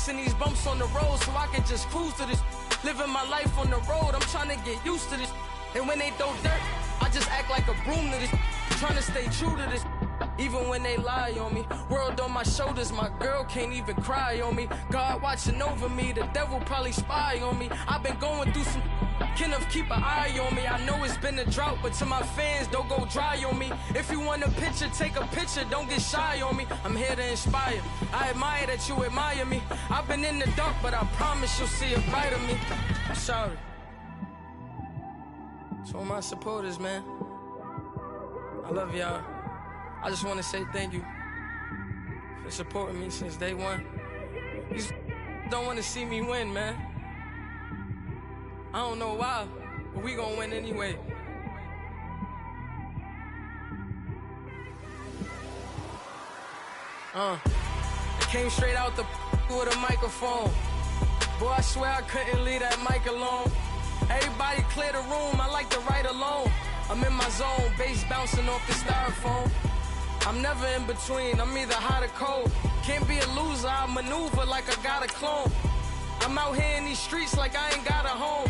fixing these bumps on the road so I can just cruise to this. Living my life on the road, I'm trying to get used to this. And when they throw dirt, I just act like a broom to this. Trying to stay true to this. Even when they lie on me, world on my shoulders, my girl can't even cry on me. God watching over me, the devil probably spy on me. I've been going through some, Kenneth keep an eye on me. I know it's been a drought, but to my fans, don't go dry on me. If you want a picture, take a picture, don't get shy on me. I'm here to inspire, I admire that you admire me. I've been in the dark, but I promise you'll see a brighter me. I'm sorry. To all my supporters, man, I love y'all. I just want to say thank you for supporting me since day one. You just don't want to see me win, man. I don't know why, but we gonna win anyway. I came straight out the with a microphone. Boy, I swear I couldn't leave that mic alone. Everybody clear the room, I like to write alone. I'm in my zone, bass bouncing off the styrofoam. I'm never in between, I'm either hot or cold. Can't be a loser, I maneuver like I got a clone. I'm out here in these streets like I ain't got a home.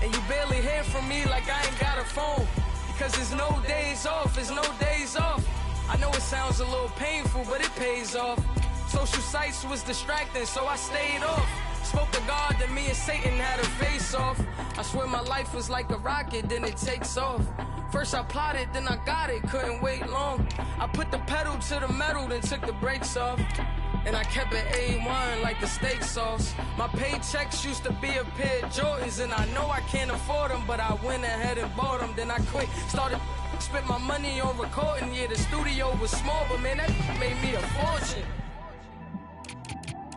And you barely hear from me like I ain't got a phone. Because there's no days off, there's no days off. I know it sounds a little painful, but it pays off. Social sites was distracting, so I stayed off. Spoke to God that me and Satan had a face off. I swear my life was like a rocket, then it takes off. First I plotted, then I got it, couldn't wait long. I put the pedal to the metal, then took the brakes off. And I kept it A1 like the steak sauce. My paychecks used to be a pair of Jordans, and I know I can't afford them, but I went ahead and bought them. Then I quit, started spent my money on recording. Yeah, the studio was small, but man, that made me a fortune.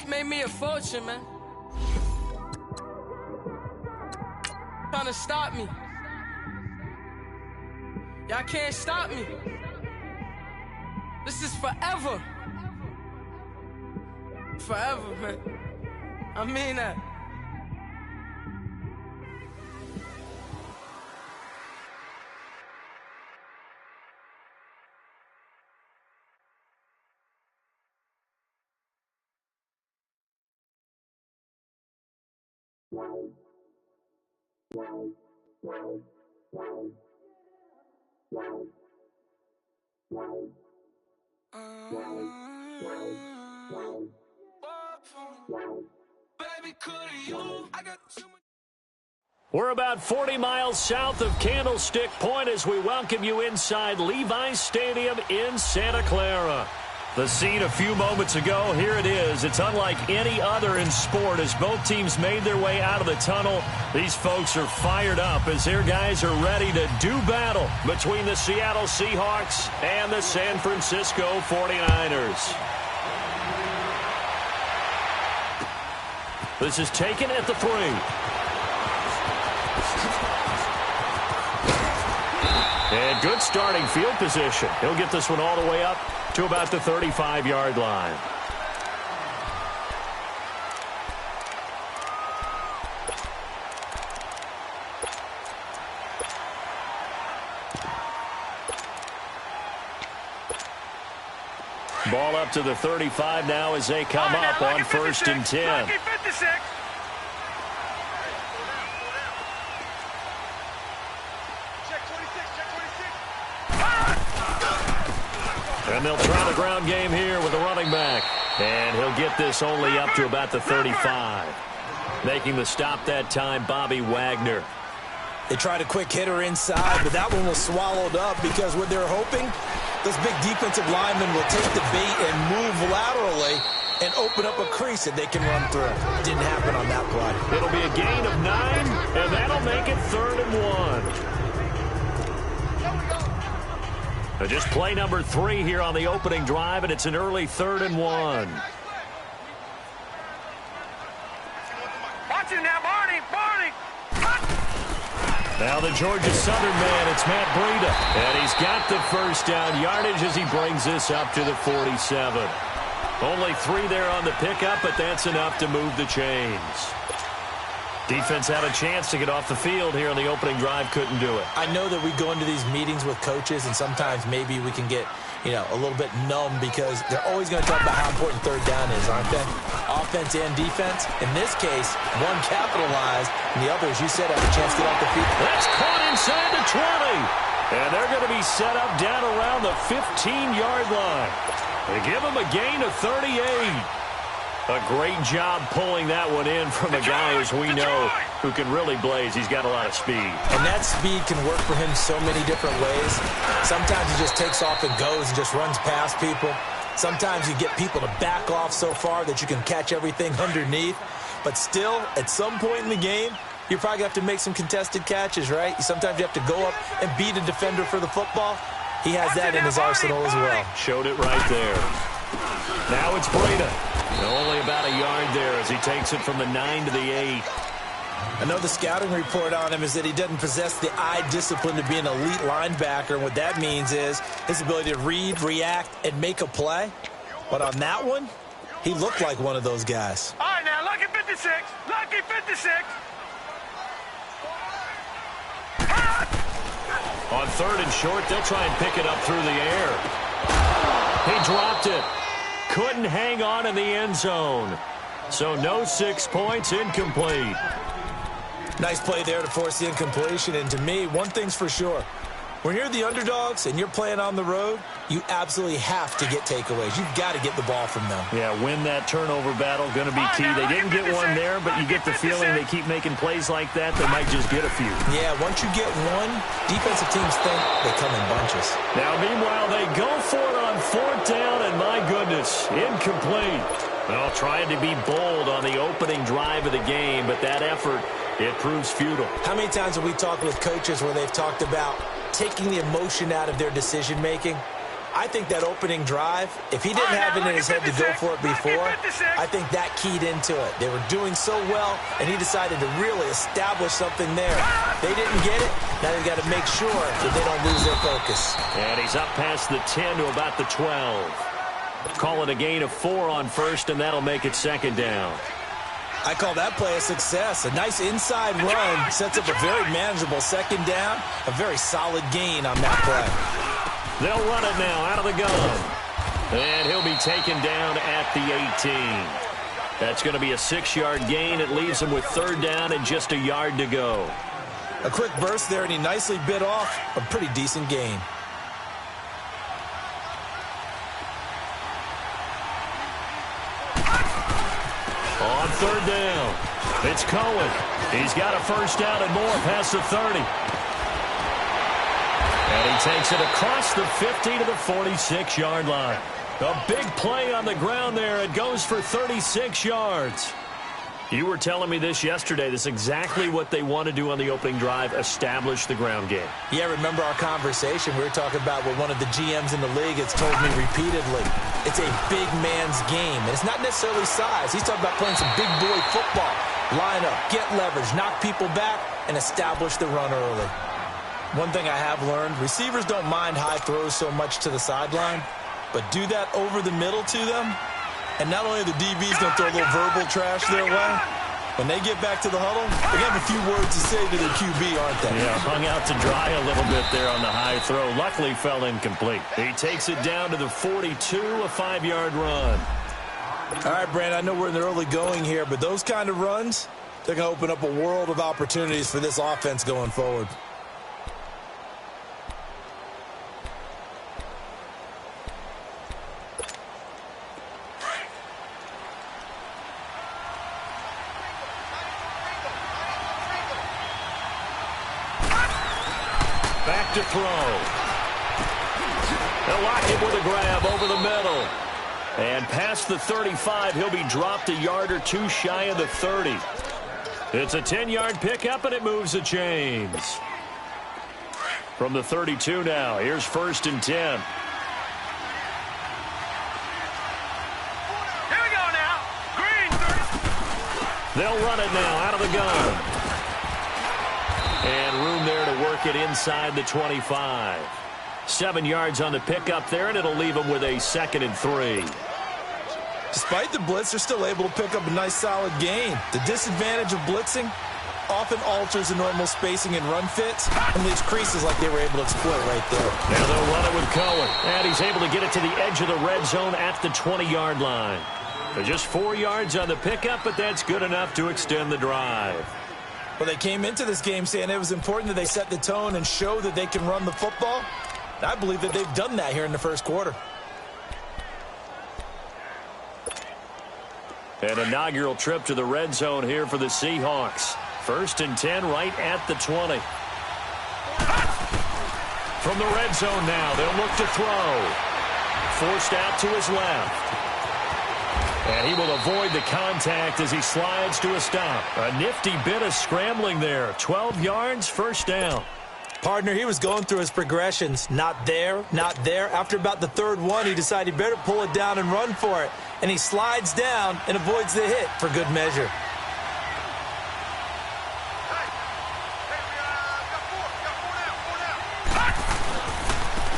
Made me a fortune, man. Trying to stop me. Y'all can't stop me. This is forever. Forever, man. I mean that. We're about 40 miles south of Candlestick Point as we welcome you inside Levi's Stadium in Santa Clara. The scene a few moments ago, here it is. It's unlike any other in sport as both teams made their way out of the tunnel. These folks are fired up as their guys are ready to do battle between the Seattle Seahawks and the San Francisco 49ers. This is taken at the 3. And good starting field position. He'll get this one all the way up to about the 35-yard line. Ball up to the 35 now as they come up on 1st and 10. And they'll try the ground game here with a running back. And he'll get this only up to about the 35. Making the stop that time, Bobby Wagner. They tried a quick hitter inside, but that one was swallowed up because what they're hoping, this big defensive lineman will take the bait and move laterally and open up a crease that they can run through. Didn't happen on that play. It'll be a gain of 9, and that'll make it 3rd and 1. Just play number 3 here on the opening drive, and it's an early 3rd and 1. Watch him now, Barney! Now the Georgia Southern man, it's Matt Breida. And he's got the first down yardage as he brings this up to the 47. Only 3 there on the pickup, but that's enough to move the chains. Defense had a chance to get off the field here on the opening drive, couldn't do it. I know that we go into these meetings with coaches, and sometimes maybe we can get, a little bit numb because they're always going to talk about how important third down is, aren't they? Offense and defense. In this case, one capitalized, and the other, as you said, have a chance to get off the field. That's caught inside the 20. And they're going to be set up down around the 15-yard line. They give them a gain of 38. A great job pulling that one in from a guy, as we know, who can really blaze. He's got a lot of speed. And that speed can work for him so many different ways. Sometimes he just takes off and goes and just runs past people. Sometimes you get people to back off so far that you can catch everything underneath. But still, at some point in the game, you're probably going to have to make some contested catches, right? Sometimes you have to go up and beat a defender for the football. He has that in his arsenal as well. Showed it right there. Now it's Breda. Only about a yard there as he takes it from the 9 to the 8. I know the scouting report on him is that he doesn't possess the eye discipline to be an elite linebacker. And what that means is his ability to read, react, and make a play. But on that one, he looked like one of those guys. All right, now, lucky 56. Lucky 56. On third and short, they'll try and pick it up through the air. He dropped it. Couldn't hang on in the end zone. So no 6 points, incomplete. Nice play there to force the incompletion. And to me, one thing's for sure. When you're the underdogs and you're playing on the road, you absolutely have to get takeaways. You've got to get the ball from them. Yeah, win that turnover battle, going to be key. They didn't get one there, but you get the feeling they keep making plays like that, they might just get a few. Yeah, once you get one, defensive teams think they come in bunches. Now, meanwhile, they go for it on fourth down, and my goodness, incomplete. Well, trying to be bold on the opening drive of the game, but that effort, it proves futile. How many times have we talked with coaches where they've talked about taking the emotion out of their decision-making? I think that opening drive, if he didn't have it in his head to go for it before, I think that keyed into it. They were doing so well, and he decided to really establish something there. They didn't get it. Now they've got to make sure that they don't lose their focus. And he's up past the 10 to about the 12. Call it a gain of 4 on first, and that'll make it second down. I call that play a success. A nice inside run sets up a very manageable second down. A very solid gain on that play. They'll run it now out of the gun. And he'll be taken down at the 18. That's going to be a 6-yard gain. It leaves him with third down and just a yard to go. A quick burst there, and he nicely bit off a pretty decent gain. On third down, it's Cohen. He's got a first down and more past the 30. And he takes it across the 50 to the 46-yard line. A big play on the ground there. It goes for 36 yards. You were telling me this yesterday. This is exactly what they want to do on the opening drive, establish the ground game. Yeah, remember our conversation? We were talking about what one of the GMs in the league has told me repeatedly. It's a big man's game, and it's not necessarily size. He's talking about playing some big boy football. Line up, get leverage, knock people back, and establish the run early. One thing I have learned, receivers don't mind high throws so much to the sideline, but do that over the middle to them, and not only are the DBs going to throw a little verbal trash their way, when they get back to the huddle, they have a few words to say to their QB, aren't they? Yeah, hung out to dry a little bit there on the high throw. Luckily fell incomplete. He takes it down to the 42, a 5-yard run. All right, Brandon, I know we're in the early going here, but those kind of runs, they're going to open up a world of opportunities for this offense going forward. Back to throw. They'll lock him with a grab over the middle. And past the 35, he'll be dropped a yard or two shy of the 30. It's a 10-yard pickup, and it moves the chains. From the 32 now, here's first and 10. Here we go now. Green. They'll run it now out of the gun. And room there to work it inside the 25. 7 yards on the pickup there, and it'll leave them with a 2nd and 3. Despite the blitz, they're still able to pick up a nice solid gain. The disadvantage of blitzing, often alters the normal spacing and run fits and leaves creases like they were able to exploit right there. Now they'll run it with Cohen. And he's able to get it to the edge of the red zone at the 20-yard line. They're just 4 yards on the pickup, but that's good enough to extend the drive. Well, they came into this game saying it was important that they set the tone and show that they can run the football. I believe that they've done that here in the first quarter. An inaugural trip to the red zone here for the Seahawks. 1st and 10 right at the 20. From the red zone now, they'll look to throw. Forced out to his left. And he will avoid the contact as he slides to a stop. A nifty bit of scrambling there. 12 yards, first down. Partner, he was going through his progressions. Not there, not there. After about the third one, he decided he better pull it down and run for it. And he slides down and avoids the hit for good measure.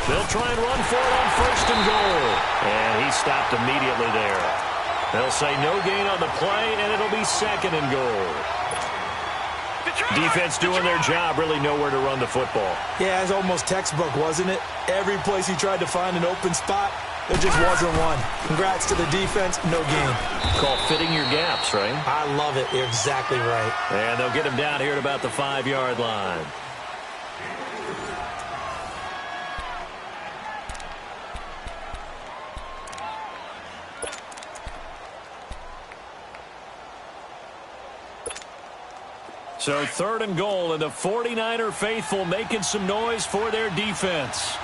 They'll try and run for it on 1st and goal. And he stopped immediately there. They'll say no gain on the play, and it'll be 2nd and goal. Defense doing their job, really nowhere to run the football. Yeah, it's almost textbook, wasn't it? Every place he tried to find an open spot, there just wasn't one. Congrats to the defense, no gain. Called fitting your gaps, right? I love it. You're exactly right. And they'll get him down here at about the 5-yard line. So 3rd and goal, and the 49er faithful making some noise for their defense.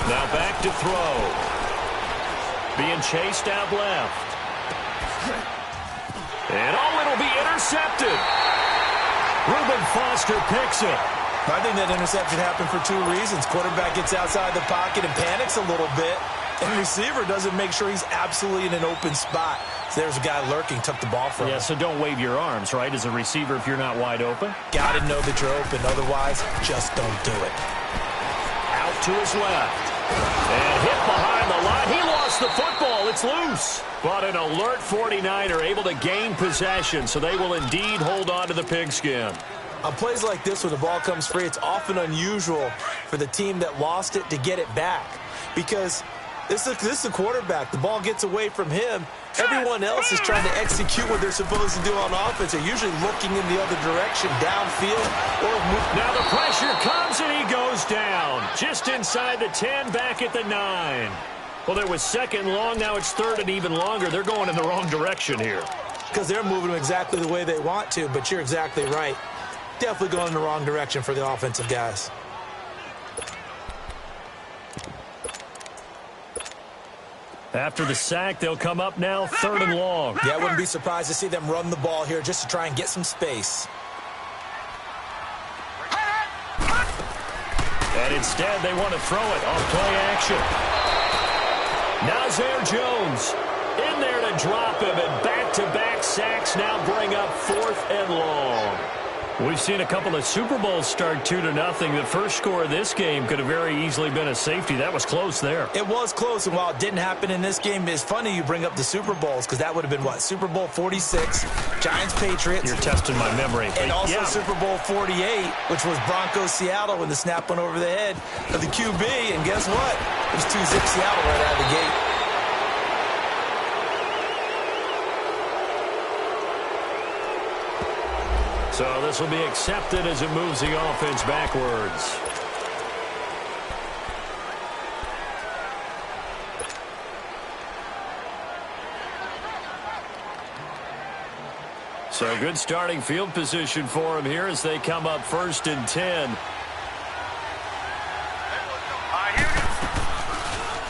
Now back to throw. Being chased out left. And it'll be intercepted. Reuben Foster picks it. I think that interception happened for 2 reasons. Quarterback gets outside the pocket and panics a little bit. And the receiver doesn't make sure he's absolutely in an open spot. So there's a guy lurking, took the ball from him. Yeah, so don't wave your arms, right, as a receiver if you're not wide open. Got to know that you're open. Otherwise, just don't do it. Out to his left. And hit behind the line. He lost the football. It's loose. But an alert 49er able to gain possession, so they will indeed hold on to the pigskin. On plays like this, when the ball comes free, it's often unusual for the team that lost it to get it back. Because this is a quarterback. The ball gets away from him. Everyone else is trying to execute what they're supposed to do on offense. They're usually looking in the other direction, downfield. Now the pressure comes, and he goes down. Just inside the 10, back at the 9. Well, there was 2nd long. Now it's 3rd and even longer. They're going in the wrong direction here. Because they're moving them exactly the way they want to, but you're exactly right. Definitely going in the wrong direction for the offensive guys. After the sack, they'll come up now 3rd and long. Yeah, I wouldn't be surprised to see them run the ball here just to try and get some space. And instead, they want to throw it off play action. Now Zaire Jones in there to drop him, and back-to-back sacks now bring up 4th and long. We've seen a couple of Super Bowls start 2-0. The first score of this game could have very easily been a safety. That was close there. It was close, and while it didn't happen in this game, it's funny you bring up the Super Bowls, because that would have been, what, Super Bowl 46, Giants-Patriots. You're testing my memory. And also yeah. Super Bowl 48, which was Broncos-Seattle when the snap went over the head of the QB, and guess what? It was 2-zip Seattle right out of the gate. So this will be accepted as it moves the offense backwards. So good starting field position for him here as they come up 1st and 10.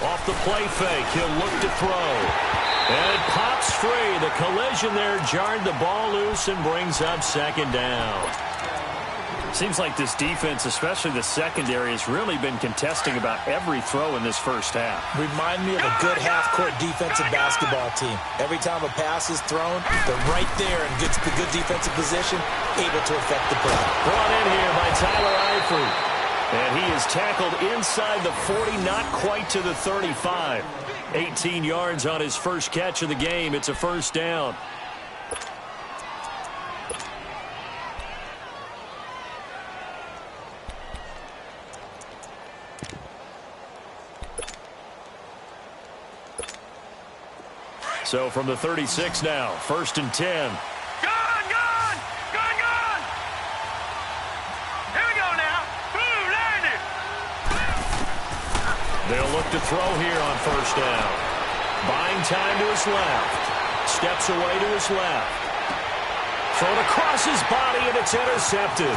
Off the play fake, he'll look to throw. And it pops free. The collision there jarred the ball loose and brings up 2nd down. Seems like this defense, especially the secondary, has really been contesting about every throw in this first half. Remind me of a good half-court defensive basketball team. Every time a pass is thrown, they're right there and gets the good defensive position, able to affect the play. Brought in here by Tyler Eifert. And he is tackled inside the 40, not quite to the 35. 18 yards on his first catch of the game. It's a 1st down. So from the 36 now, 1st and 10. Gone! Here we go now. Boom, landed. They'll look to throw here on 1st down. Buying time to his left. Steps away to his left. Thrown across his body, and it's intercepted.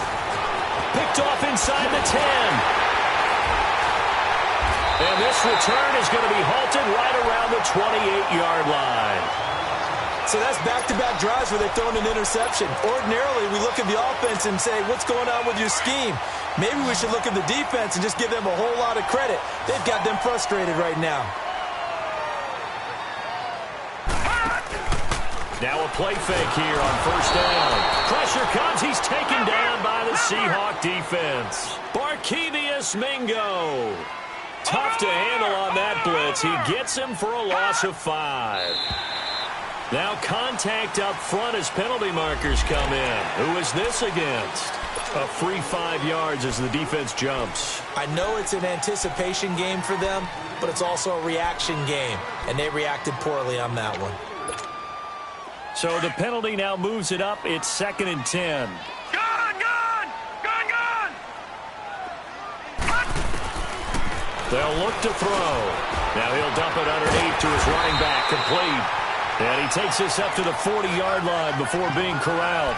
Picked off inside the 10. And this return is going to be halted right around the 28-yard line. So that's back-to-back drives where they've thrown an interception. Ordinarily, we look at the offense and say, what's going on with your scheme? Maybe we should look at the defense and just give them a whole lot of credit. They've got them frustrated right now. Now a play fake here on 1st down. Pressure comes. He's taken down by the Seahawk defense. Barkevious Mingo. Tough to handle on that blitz. He gets him for a loss of 5. Now contact up front as penalty markers come in. Who is this against? A free 5 yards as the defense jumps. I know it's an anticipation game for them, but it's also a reaction game, and they reacted poorly on that one. So the penalty now moves it up. It's 2nd and 10. Gone! They'll look to throw. Now he'll dump it underneath to his running back, complete. And he takes this up to the 40-yard line before being corralled.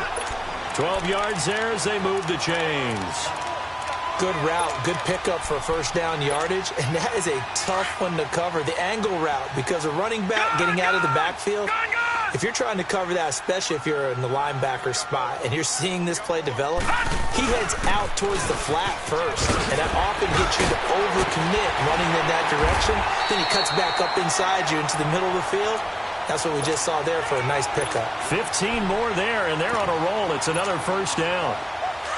12 yards there as they move the chains. Good route, good pickup for 1st down yardage, and that is a tough one to cover. The angle route, because a running back getting out of the backfield, if you're trying to cover that, especially if you're in the linebacker spot and you're seeing this play develop, he heads out towards the flat first, and that often gets you to overcommit running in that direction. Then he cuts back up inside you into the middle of the field. That's what we just saw there for a nice pickup. 15 more there, and they're on a roll. It's another 1st down.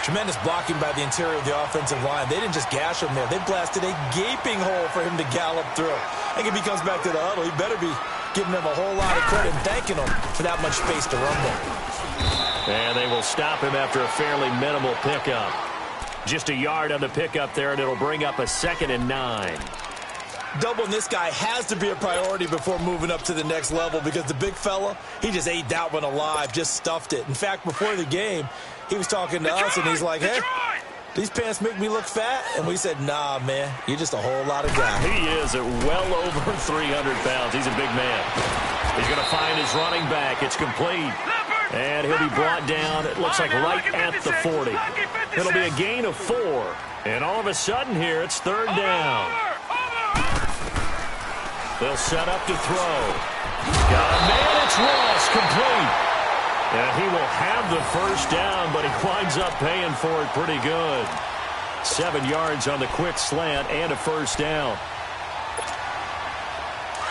Tremendous blocking by the interior of the offensive line. They didn't just gash him there. They blasted a gaping hole for him to gallop through. I think if he comes back to the huddle, he better be giving them a whole lot of credit and thanking them for that much space to rumble. And they will stop him after a fairly minimal pickup. Just a yard on the pickup there, and it'll bring up a 2nd and 9. Doubling this guy has to be a priority before moving up to the next level, because the big fella, he just ate that one alive, just stuffed it. In fact, before the game, he was talking to us, and he's like, hey, these pants make me look fat? And we said, nah, man, you're just a whole lot of guy. He is at well over 300 pounds. He's a big man. He's going to find his running back. It's complete. And he'll be brought down, it looks like right at the 40. It'll be a gain of 4. And all of a sudden here, it's 3rd down. They'll set up to throw. Got a man, it's Ross, complete. And he will have the 1st down, but he winds up paying for it pretty good. 7 yards on the quick slant and a 1st down.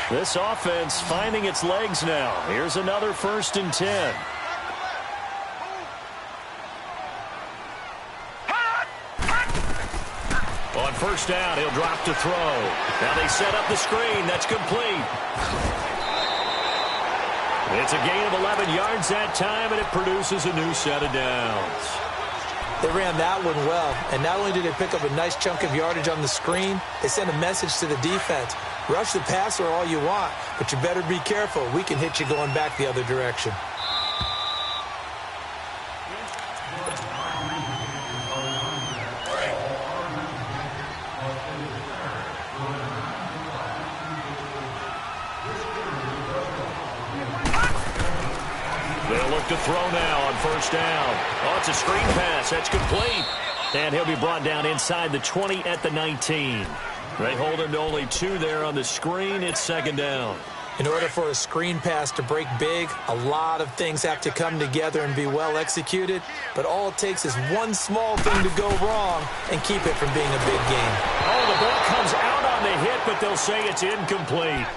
This offense finding its legs now. Here's another 1st and 10. On 1st down, he'll drop to throw. Now they set up the screen. That's complete. It's a gain of 11 yards that time, and it produces a new set of downs. They ran that one well, and not only did they pick up a nice chunk of yardage on the screen, they sent a message to the defense. Rush the passer all you want, but you better be careful. We can hit you going back the other direction. They'll look to throw now on 1st down. Oh, it's a screen pass. That's complete. And he'll be brought down inside the 20 at the 19. They hold him to only 2 there on the screen. It's 2nd down. In order for a screen pass to break big, a lot of things have to come together and be well executed. But all it takes is one small thing to go wrong and keep it from being a big game. Oh, the ball comes out on the hit, but they'll say it's incomplete.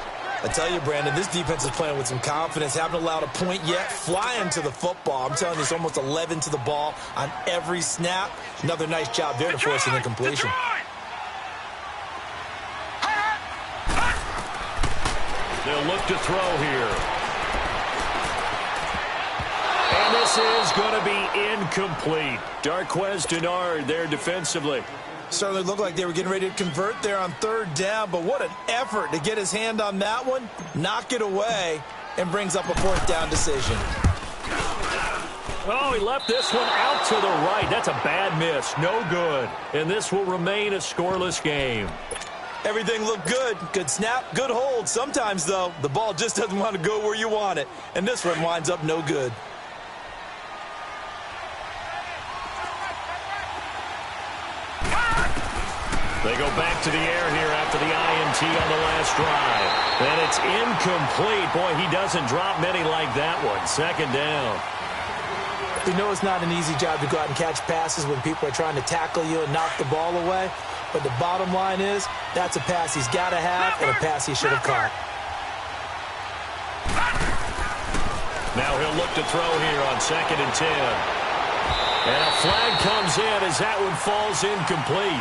I tell you, Brandon, this defense is playing with some confidence. Haven't allowed a point yet. Flying to the football. I'm telling you, it's almost 11 to the ball on every snap. Another nice job there to force an incompletion. They'll look to throw here. And this is going to be incomplete. Darquez Denard there defensively. Certainly looked like they were getting ready to convert there on 3rd down, but what an effort to get his hand on that one, knock it away, and brings up a 4th down decision. Oh, he left this one out to the right. That's a bad miss. No good. And this will remain a scoreless game. Everything looked good. Good snap, good hold. Sometimes, though, the ball just doesn't want to go where you want it. And this one winds up no good. They go back to the air here after the INT on the last drive. And it's incomplete. Boy, he doesn't drop many like that one. 2nd down. We know it's not an easy job to go out and catch passes when people are trying to tackle you and knock the ball away. But the bottom line is, that's a pass he's got to have and a pass he should have caught. Now he'll look to throw here on 2nd and 10. And a flag comes in as that one falls incomplete.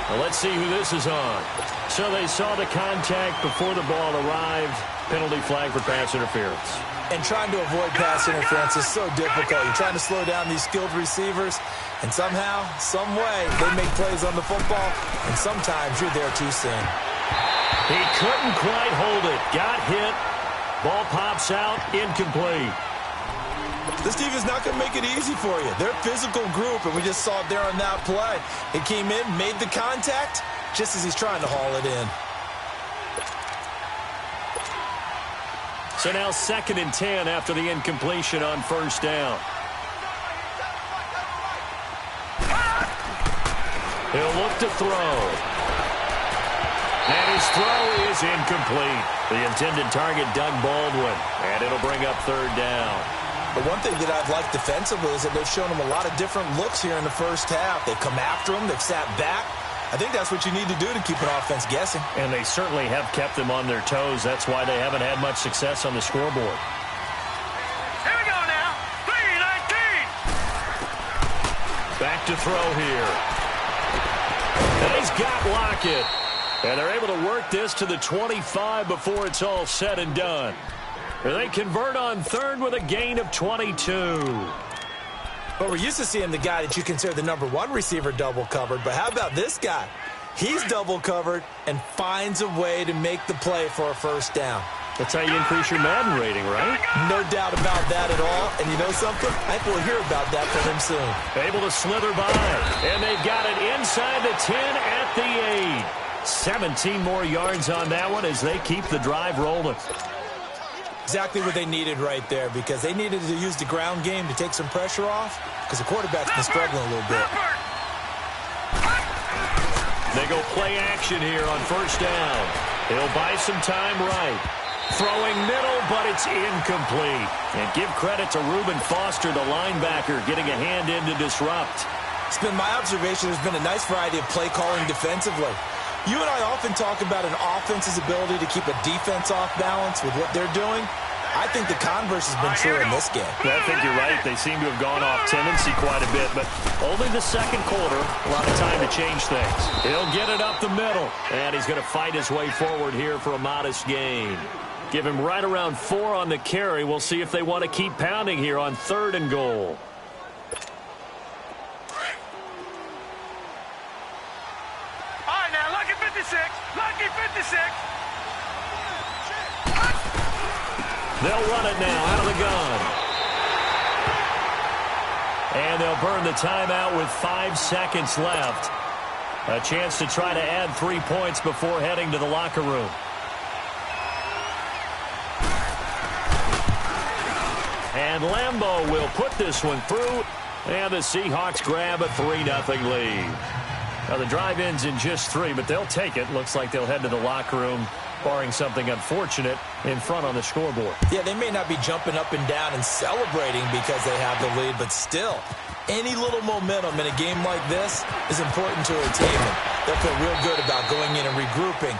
Well, let's see who this is on. So they saw the contact before the ball arrived. Penalty flag for pass interference. And trying to avoid pass interference is so difficult. You're trying to slow down these skilled receivers, and somehow, some way, they make plays on the football, and sometimes you're there too soon. He couldn't quite hold it. Got hit. Ball pops out. Incomplete. This team is not going to make it easy for you. They're a physical group, and we just saw it there on that play. It came in, made the contact, just as he's trying to haul it in. So now 2nd and 10 after the incompletion on 1st down. He'll look to throw. And his throw is incomplete. The intended target, Doug Baldwin. And it'll bring up 3rd down. The one thing that I've liked defensively is that they've shown him a lot of different looks here in the 1st half. They've come after him. They've sat back. I think that's what you need to do to keep an offense guessing. And they certainly have kept them on their toes. That's why they haven't had much success on the scoreboard. Here we go now. 3-19. Back to throw here. And he's got Lockett. And they're able to work this to the 25 before it's all said and done. And they convert on 3rd with a gain of 22. But we're used to seeing the guy that you consider the #1 receiver double covered. But how about this guy? He's double covered and finds a way to make the play for a 1st down. That's how you increase your Madden rating, right? No doubt about that at all. And you know something? I think we'll hear about that from him soon. Able to slither by. And they've got it inside the 10 at the 8. 17 more yards on that one as they keep the drive rolling. Exactly what they needed right there, because they needed to use the ground game to take some pressure off, because the quarterback's been struggling a little bit. They go play action here on 1st down. He'll buy some time right. Throwing middle, but it's incomplete. And give credit to Reuben Foster, the linebacker, getting a hand in to disrupt. It's been my observation there's been a nice variety of play calling defensively. You and I often talk about an offense's ability to keep a defense off balance with what they're doing. I think the converse has been true in this game. I think you're right. They seem to have gone off tendency quite a bit, but only the 2nd quarter. A lot of time to change things. He'll get it up the middle, and he's going to fight his way forward here for a modest gain. Give him right around 4 on the carry. We'll see if they want to keep pounding here on 3rd and goal. All right, now, lucky 56. Lucky 56. They'll run it now out of the gun. And they'll burn the timeout with 5 seconds left. A chance to try to add 3 points before heading to the locker room. And Lambeau will put this one through. And the Seahawks grab a 3-0 lead. Now the drive ends in just 3, but they'll take it. Looks like they'll head to the locker room, barring something unfortunate, in front on the scoreboard. Yeah, they may not be jumping up and down and celebrating because they have the lead, but still, any little momentum in a game like this is important to a team. And they'll feel real good about going in and regrouping,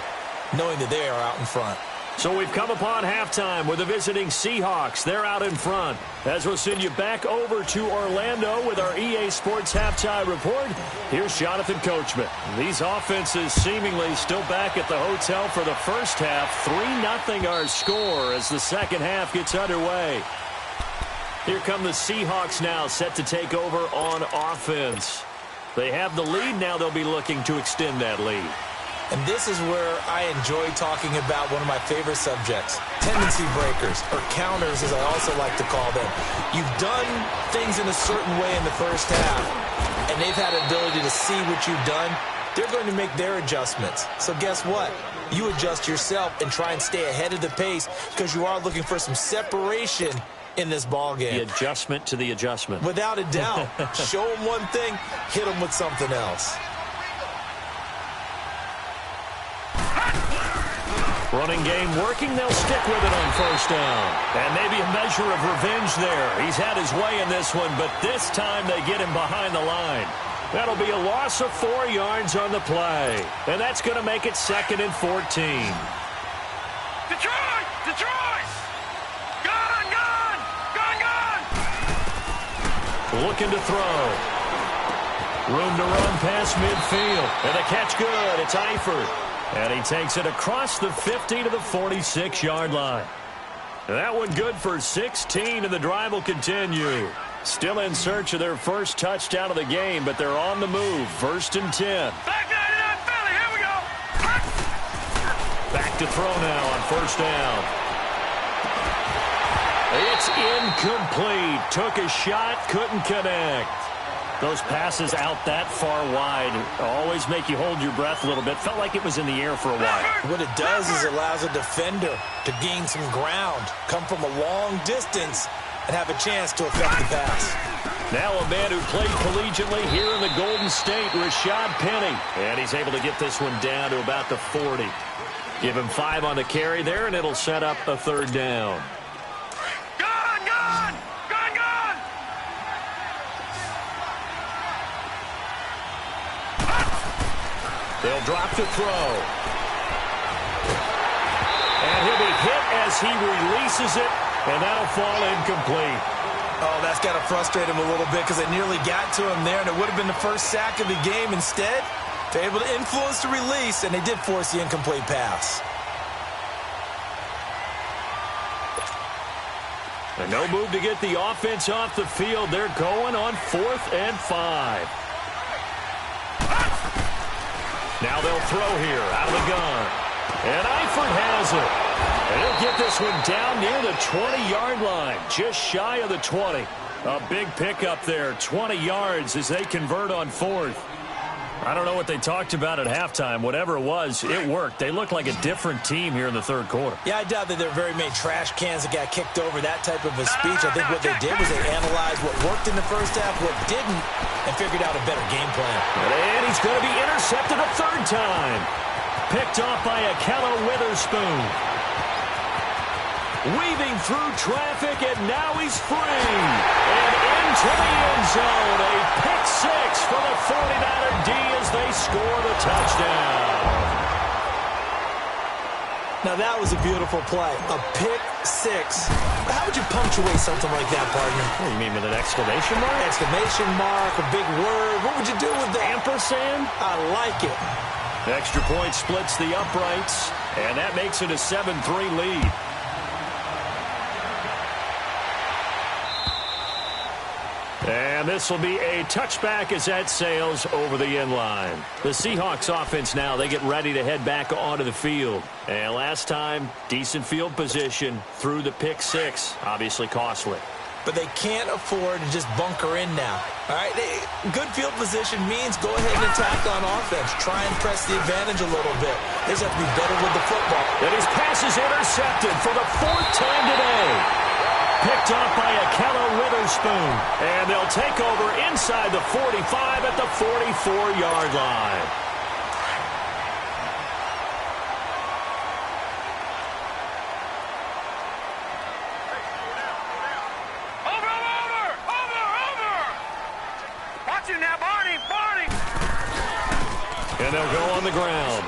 knowing that they are out in front. So we've come upon halftime with the visiting Seahawks. They're out in front. As we'll send you back over to Orlando with our EA Sports Halftime Report, here's Jonathan Coachman. These offenses seemingly still back at the hotel for the first half. 3-0 our score as the 2nd half gets underway. Here come the Seahawks now, set to take over on offense. They have the lead. Now they'll be looking to extend that lead. And this is where I enjoy talking about one of my favorite subjects, tendency breakers, or counters as I also like to call them. You've done things in a certain way in the first half, and they've had the ability to see what you've done. They're going to make their adjustments. So guess what? You adjust yourself and try and stay ahead of the pace because you are looking for some separation in this ball game. The adjustment to the adjustment. Without a doubt. Show them one thing, hit them with something else. Running game working. They'll stick with it on first down. And maybe a measure of revenge there. He's had his way in this one, but this time they get him behind the line. That'll be a loss of 4 yards on the play. And that's going to make it 2nd and 14. Detroit! Detroit! Gun! Gun! Gun! Gun! Looking to throw. Room to run past midfield. And the catch good. It's Eifert. And he takes it across the 50 to the 46-yard line. That one good for 16, and the drive will continue. Still in search of their first touchdown of the game, but they're on the move. 1st and 10. Back 99 Philly, here we go! Back to throw now on first down. It's incomplete. Took a shot, couldn't connect. Those passes out that far wide always make you hold your breath a little bit. Felt like it was in the air for a while. What it does is it allows a defender to gain some ground, come from a long distance, and have a chance to affect the pass. Now a man who played collegiately here in the Golden State, Rashad Penny. And he's able to get this one down to about the 40. Give him 5 on the carry there, and it'll set up a 3rd down. Gun! Gun! Gun! Gun! They'll drop to throw. And he'll be hit as he releases it, and that'll fall incomplete. Oh, that's got to frustrate him a little bit because they nearly got to him there, and it would have been the first sack of the game. Instead, they're able to influence the release, and they did force the incomplete pass. And no move to get the offense off the field. They're going on 4th and 5. Now they'll throw here out of the gun. And Eifert has it. And he'll get this one down near the 20-yard line, just shy of the 20. A big pickup there, 20 yards as they convert on 4th. I don't know what they talked about at halftime. Whatever it was, it worked. They look like a different team here in the 3rd quarter. Yeah, I doubt that there are very many trash cans that got kicked over, that type of a speech. I think what they did was they analyzed what worked in the first half, what didn't, and figured out a better game plan. And he's going to be intercepted a 3rd time. Picked off by Akello Witherspoon. Weaving through traffic, and now he's free. And into the end zone. A pick 6 for the 49er D as they score the touchdown. Now, that was a beautiful play. A pick 6. How would you punctuate something like that, partner? What do you mean, with an exclamation mark? Exclamation mark, a big word. What would you do with that? Ampersand? I like it. Extra point splits the uprights, and that makes it a 7-3 lead. And this will be a touchback as that sails over the end line. The Seahawks offense now, they get ready to head back onto the field. And last time, decent field position through the pick 6. Obviously costly. But they can't afford to just bunker in now. All right, good field position means go ahead and attack on offense. Try and press the advantage a little bit. They just have to be better with the football. And his pass is intercepted for the 4th time today. Picked off by Akello Witherspoon. And they'll take over inside the 45 at the 44-yard line. Watch it now, Barney! Barney! And they'll go on the ground.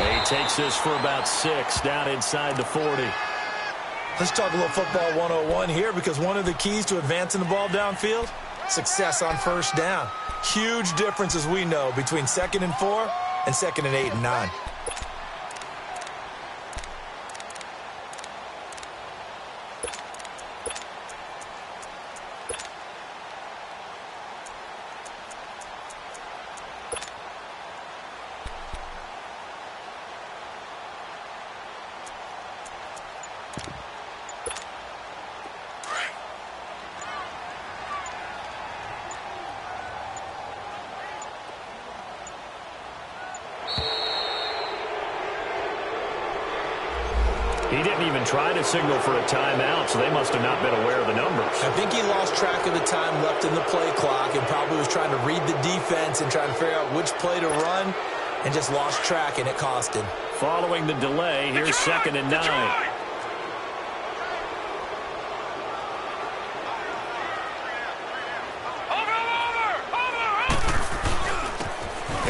He takes this for about 6 down inside the 40. Let's talk a little football 101 here, because one of the keys to advancing the ball downfield, success on first down. Huge difference, as we know, between 2nd and 4 and 2nd and 8 and 9. He didn't even try to signal for a timeout, so they must have not been aware of the numbers. I think he lost track of the time left in the play clock and probably was trying to read the defense and trying to figure out which play to run and just lost track, and it cost him. Following the delay, here's 2nd and 9.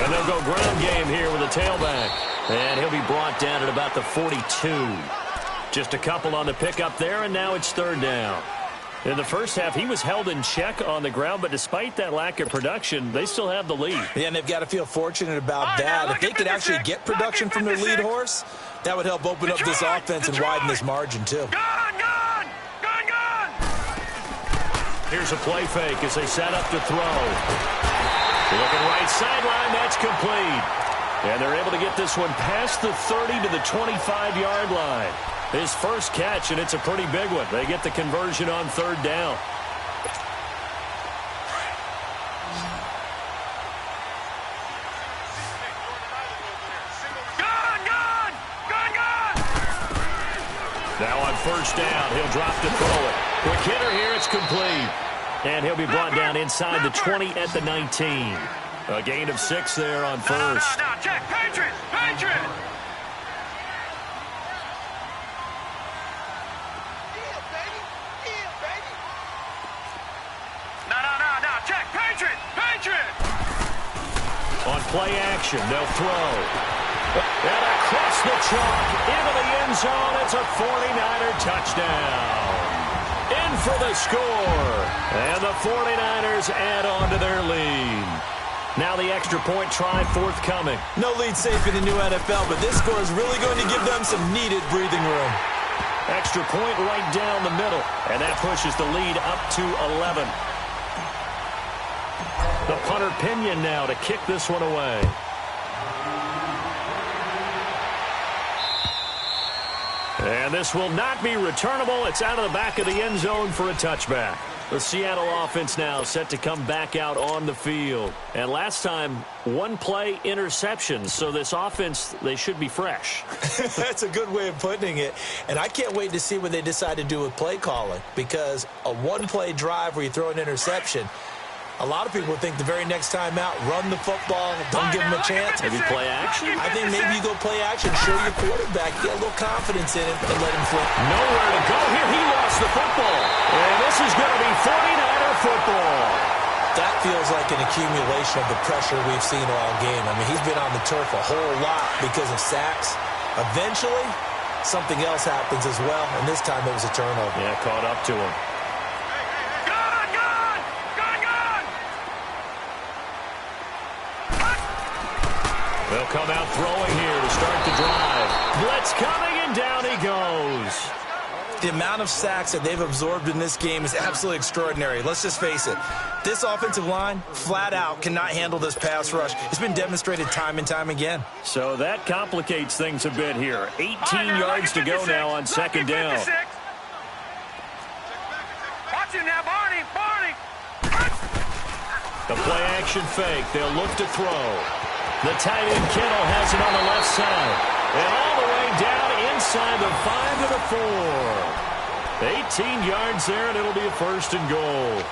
And they'll go ground game here with a tailback. And he'll be brought down at about the 42. Just a couple on the pickup there, and now it's 3rd down. In the first half, he was held in check on the ground, but despite that lack of production, they still have the lead. Yeah, and they've got to feel fortunate about that. If they could actually get production from their lead horse, that would help open up this offense and widen this margin, too. Gone! Here's a play fake as they set up to throw. Looking right sideline, that's complete. And they're able to get this one past the 30 to the 25-yard line. His first catch, and it's a pretty big one. They get the conversion on 3rd down. Gone! Now on 1st down, he'll drop to throw it. Quick hitter here, it's complete. And he'll be brought down inside the 20 at the 19. A gain of 6 there on 1st. No, check. Patriot! No, check. Patriot! On play action, they'll throw. And across the chalk, into the end zone, it's a 49er touchdown. In for the score. And the 49ers add on to their lead. Now the extra point try forthcoming. No lead safe in the new NFL, but this score is really going to give them some needed breathing room. Extra point right down the middle. And that pushes the lead up to 11. The punter Pinion now to kick this one away. And this will not be returnable. It's out of the back of the end zone for a touchback. The Seattle offense now set to come back out on the field. And last time, 1-play interceptions. So this offense, they should be fresh. That's a good way of putting it. And I can't wait to see what they decide to do with play calling. Because a 1-play drive where you throw an interception, a lot of people think the very next time out, run the football, don't give them a chance. Maybe play action? I think maybe you go play action, show your quarterback, get a little confidence in him, and let him flip. Nowhere to go here. He lost the football. And this is going to be 49er football. That feels like an accumulation of the pressure we've seen all game. I mean, he's been on the turf a whole lot because of sacks. Eventually, something else happens as well, and this time it was a turnover. Yeah, caught up to him. They'll come out throwing here to start the drive. Blitz coming, and down he goes. The amount of sacks that they've absorbed in this game is absolutely extraordinary. Let's just face it. This offensive line, flat out, cannot handle this pass rush. It's been demonstrated time and time again. So that complicates things a bit here. 18 yards to go now on 2nd down. Watch him now, Barney! The play action fake. They'll look to throw. The tight end Kittle has it on the left side. And all the way down inside the 5 to the 4. 18 yards there, and it'll be a 1st and goal.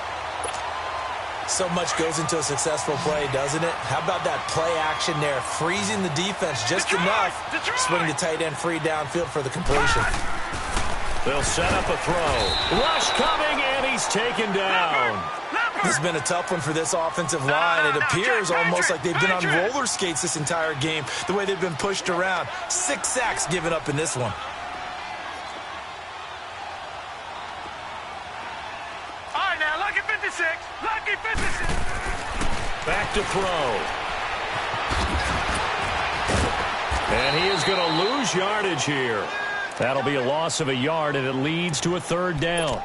So much goes into a successful play, doesn't it? How about that play action there, freezing the defense just enough, swing the tight end free downfield for the completion. They'll set up a throw. Rush coming, and he's taken down. This has been a tough one for this offensive line. It appears almost like they've been on roller skates this entire game, the way they've been pushed around. 6 sacks given up in this one. All right, now, lucky 56. Lucky 56. Back to throw. And he is going to lose yardage here. That'll be a loss of a yard, and it leads to a 3rd down.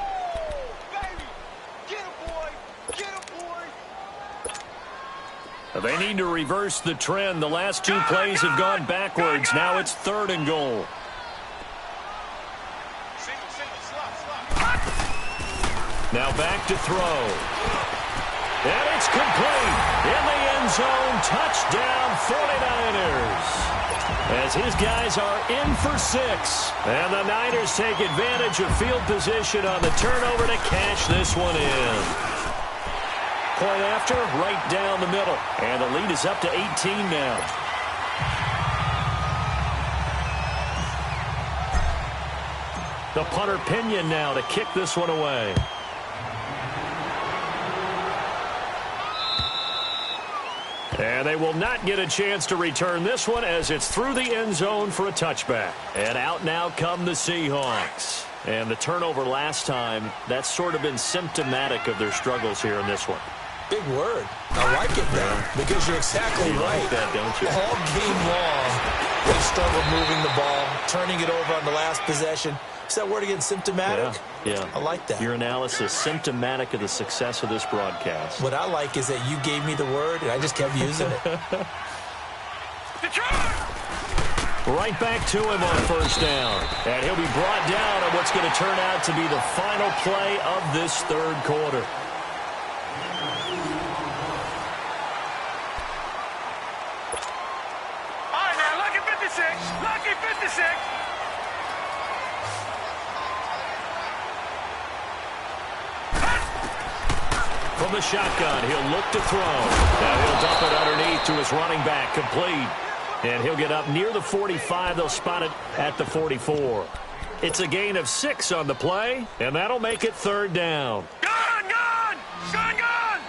They need to reverse the trend. The last 2 plays have gone backwards. Now it's 3rd and goal. Now back to throw. And it's complete. In the end zone. Touchdown 49ers. as his guys are in for 6. And the Niners take advantage of field position on the turnover to cash this one in. Point after, right down the middle. And the lead is up to 18 now. The punter Pinion now to kick this one away. And they will not get a chance to return this one as it's through the end zone for a touchback. And out now come the Seahawks. And the turnover last time, that's sort of been symptomatic of their struggles here in this one. Big word. I like it now because you're exactly right. Like that, don't you? All game long, they struggled moving the ball, turning it over on the last possession. Is that word again, symptomatic? Yeah. I like that. Your analysis, symptomatic of the success of this broadcast. What I like is that you gave me the word, and I just kept using it. Right back to him on first down. And he'll be brought down on what's going to turn out to be the final play of this third quarter. All right, now, lucky 56. Lucky 56. From the shotgun, he'll look to throw. Now he'll dump it underneath to his running back, complete. And he'll get up near the 45. They'll spot it at the 44. It's a gain of 6 on the play, and that'll make it third down. Gone, gone, gone, gone.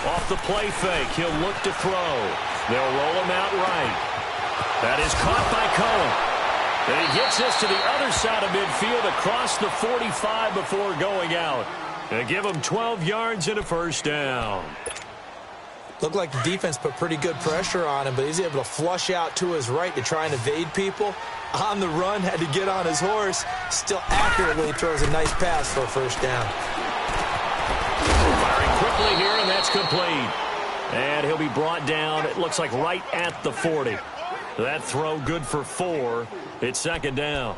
Off the play fake, he'll look to throw. They'll roll him out right. That is caught by Cohen. And he gets this to the other side of midfield across the 45 before going out. And give him 12 yards and a first down. Looked like the defense put pretty good pressure on him, but he's able to flush out to his right to try and evade people. On the run, had to get on his horse. Still accurately throws a nice pass for a first down. Firing quickly here, and that's complete. And he'll be brought down, it looks like right at the 40. That throw good for 4. It's second down.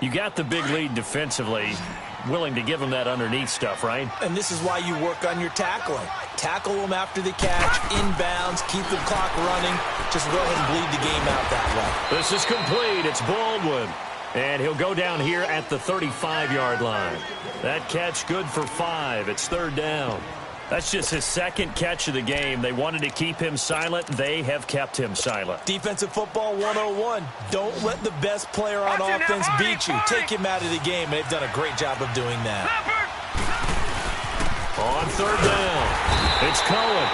You got the big lead defensively. Willing to give him that underneath stuff, right? And this is why you work on your tackling. Tackle them after the catch, inbounds, keep the clock running. Just go ahead and bleed the game out that way. This is complete. It's Baldwin. And he'll go down here at the 35-yard line. That catch good for 5. It's third down. That's just his second catch of the game. They wanted to keep him silent. They have kept him silent. Defensive football 101. Don't let the best player on offense beat you. Take him out of the game, and they've done a great job of doing that. On third down, it's Cohen.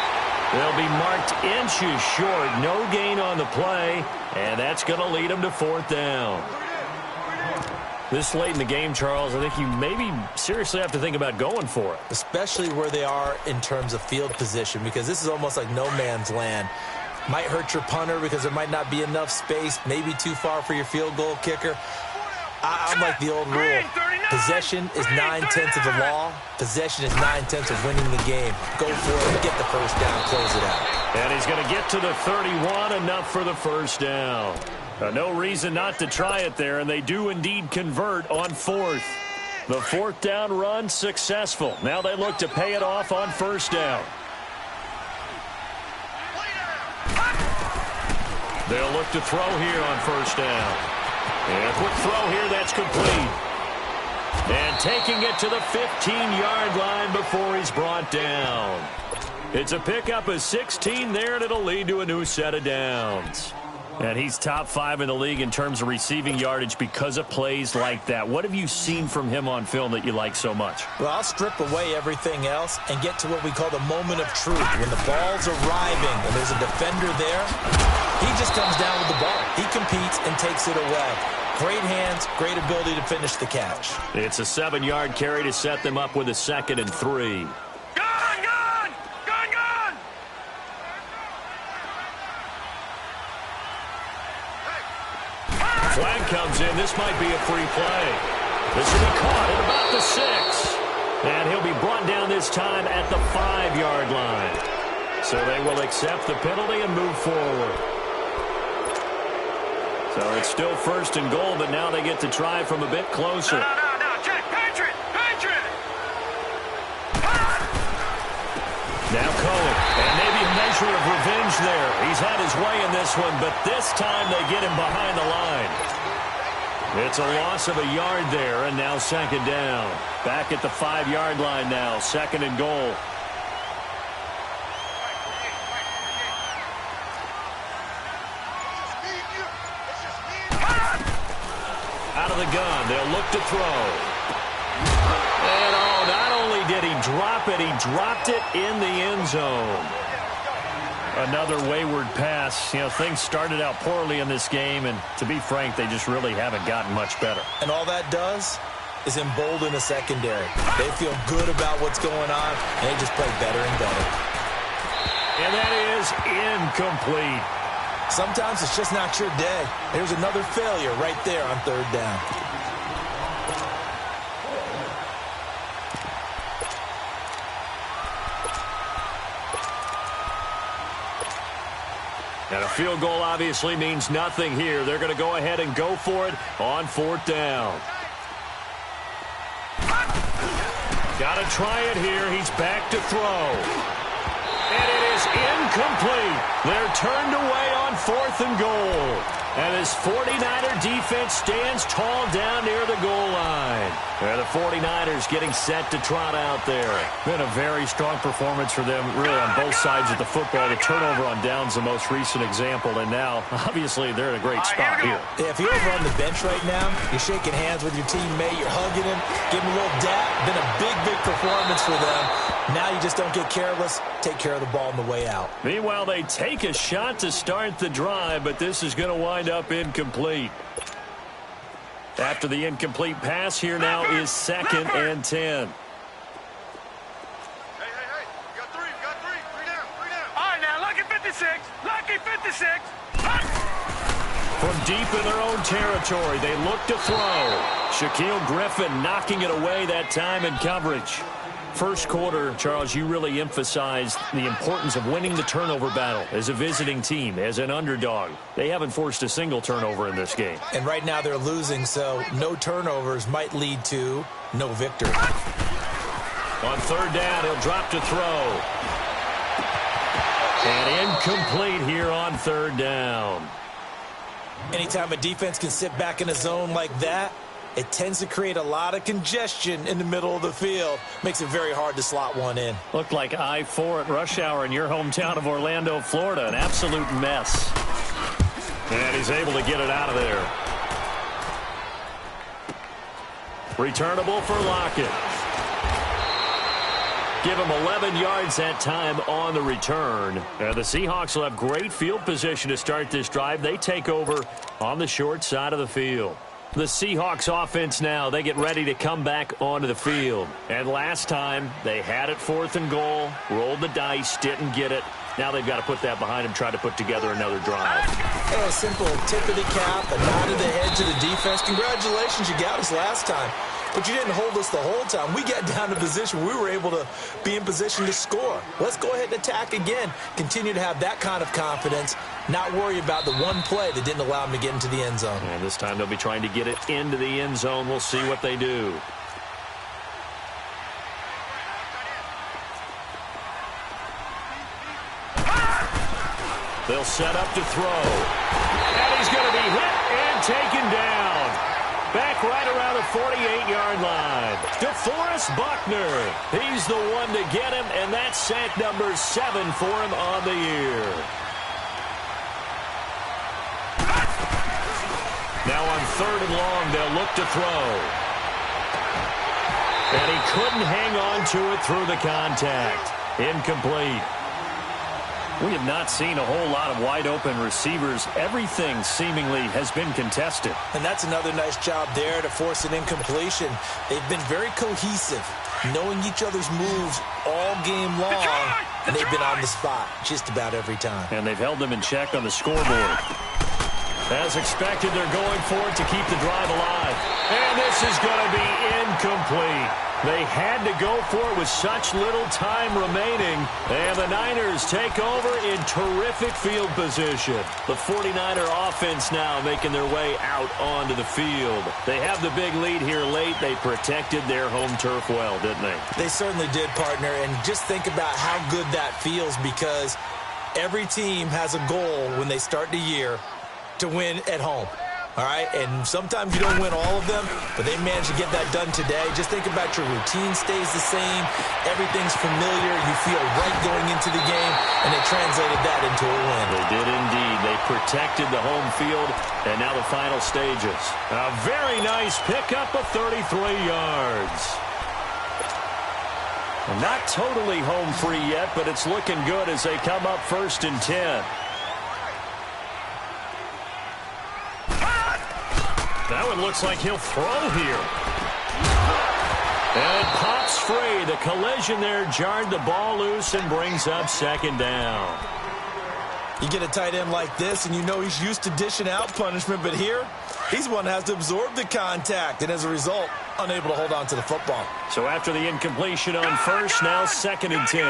They'll be marked inches short. No gain on the play, and that's going to lead them to fourth down. This late in the game, Charles, I think you maybe seriously have to think about going for it. Especially where they are in terms of field position, because this is almost like no man's land. Might hurt your punter because there might not be enough space, maybe too far for your field goal kicker. I'm like the old rule. Possession is 9/10 of the law. Possession is 9/10 of winning the game. Go for it, get the first down, close it out. And he's going to get to the 31, enough for the first down. No reason not to try it there, and they do indeed convert on fourth. The fourth down run successful. Now they look to pay it off on first down. They'll look to throw here on first down. And a quick throw here, that's complete. And taking it to the 15-yard line before he's brought down. It's a pickup of 16 there, and it'll lead to a new set of downs. And he's top 5 in the league in terms of receiving yardage because of plays like that. What have you seen from him on film that you like so much? Well, I'll strip away everything else and get to what we call the moment of truth. When the ball's arriving and there's a defender there, he just comes down with the ball. He competes and takes it away. Great hands, great ability to finish the catch. It's a 7-yard carry to set them up with a 2nd and 3. Flag comes in. This might be a free play. This will be caught at about the 6. And he'll be brought down this time at the 5-yard line. So they will accept the penalty and move forward. So it's still 1st and goal, but now they get to try from a bit closer. No, Jack, Patriot! his way in this one, but this time they get him behind the line. It's a loss of a yard there, and now second down. Back at the 5-yard line now, second and goal. Out of the gun, they'll look to throw. And not only did he drop it, he dropped it in the end zone. Another wayward pass. You know, things started out poorly in this game, and to be frank, they just really haven't gotten much better. And all that does is embolden the secondary. They feel good about what's going on, and they just play better and better. And that is incomplete. Sometimes it's just not your day. There's another failure right there on third down. And a field goal obviously means nothing here. They're going to go ahead and go for it on fourth down. Got to try it here. He's back to throw. And it is incomplete. They're turned away on fourth and goal. And this 49er defense stands tall down near the goal line. And the 49ers getting set to trot out there. Been a very strong performance for them, really, on both sides of the football. The turnover on down's the most recent example, and now, obviously, they're in a great spot here. Yeah, if you're over on the bench right now, you're shaking hands with your teammate, you're hugging him, giving him a little dap. Been a big, big performance for them. Now you just don't get careless. Take care of the ball on the way out. Meanwhile, they take a shot to start the drive, but this is going to wind up incomplete. After the incomplete pass, here now is second and 10. Hey, you got three down. All right, now, lucky 56. From deep in their own territory, they look to throw. Shaquille Griffin knocking it away that time in coverage. First quarter, Charles, you really emphasized the importance of winning the turnover battle as a visiting team, as an underdog. They haven't forced a single turnover in this game. And right now they're losing, so no turnovers might lead to no victory. On third down, he'll drop to throw. And incomplete here on third down. Anytime a defense can sit back in a zone like that, it tends to create a lot of congestion in the middle of the field. Makes it very hard to slot one in. Looked like I-4 at rush hour in your hometown of Orlando, Florida. An absolute mess. And he's able to get it out of there. Returnable for Lockett. Give him 11 yards that time on the return. The Seahawks will have great field position to start this drive. They take over on the short side of the field. The Seahawks offense now, they get ready to come back onto the field. And last time, they had it fourth and goal, rolled the dice, didn't get it. Now they've got to put that behind them, try to put together another drive. Hey, a simple tip of the cap, a nod of the head to the defense. Congratulations, you got us last time. But you didn't hold us the whole time. We got down to position. We were able to be in position to score. Let's go ahead and attack again. Continue to have that kind of confidence. Not worry about the one play that didn't allow them to get into the end zone. And this time they'll be trying to get it into the end zone. We'll see what they do. They'll set up to throw. And he's going to be hit and taken down. Back right around the 48-yard line. DeForest Buckner. He's the one to get him, and that's sack number 7 for him on the year. Now on third and long, they'll look to throw. And he couldn't hang on to it through the contact. Incomplete. We have not seen a whole lot of wide-open receivers. Everything seemingly has been contested. And that's another nice job there to force an incompletion. They've been very cohesive, knowing each other's moves all game long, and they've been on the spot just about every time. And they've held them in check on the scoreboard. As expected, they're going for it to keep the drive alive. And this is going to be incomplete. They had to go for it with such little time remaining. And the Niners take over in terrific field position. The 49er offense now making their way out onto the field. They have the big lead here late. They protected their home turf well, didn't they? They certainly did, partner. And just think about how good that feels, because Every team has a goal when they start the year to win at home. All right, and sometimes you don't win all of them, but they managed to get that done today. Just think about your routine stays the same. Everything's familiar. You feel right going into the game, and they translated that into a win. They did indeed. They protected the home field, and now the final stages. A very nice pickup of 33 yards. Not totally home free yet, but it's looking good as they come up 1st and 10. That one looks like he'll throw here. And it pops free. The collision there jarred the ball loose and brings up 2nd down. You get a tight end like this, and you know he's used to dishing out punishment, but here, he's one that has to absorb the contact, and as a result, unable to hold on to the football. So after the incompletion on 1st, now 2nd and 10.